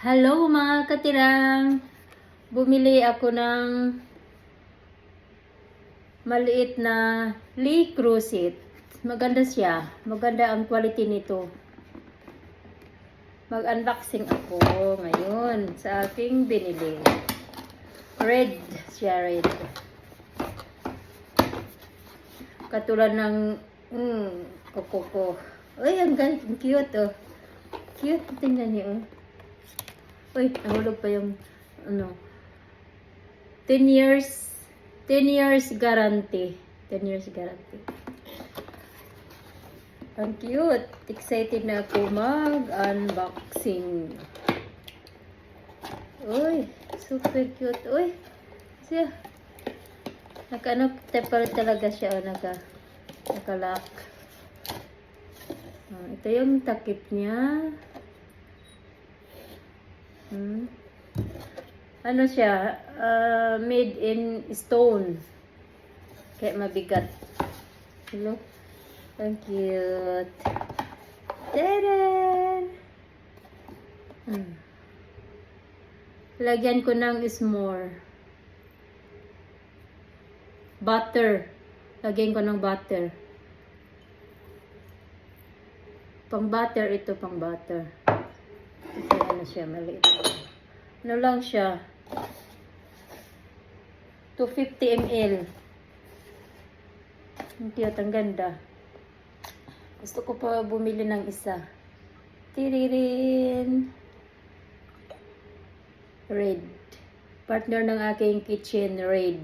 Hello mga katirang! Bumili ako ng maliit na Lee Cruiset. Maganda siya. Maganda ang quality nito. Mag-unboxing ako ngayon sa aking binili. Red siya, red. Katulad ng kokoko. Uy, ang cute oh. Cute. Tingnan niyo oh. Uy, nahulog pa yung 10 years guarantee. 10 years guarantee. Ang cute. Excited na ako mag-unboxing. Uy, super cute. Uy, siya. Tepal talaga siya. Naka-lock. Ito yung takip niya. Ano siya? Made in stone. Kaya mabigat. Hello? Ang cute. Tadaan! Lagyan ko ng s'more. Butter. Lagyan ko ng butter. Pang butter ito, pang butter. Ito ano siya, maliit. Ano lang siya? 250 ml. Ang cute, ang ganda. Gusto ko pa bumili ng isa. Tiririn! Red. Partner ng aking kitchen, red.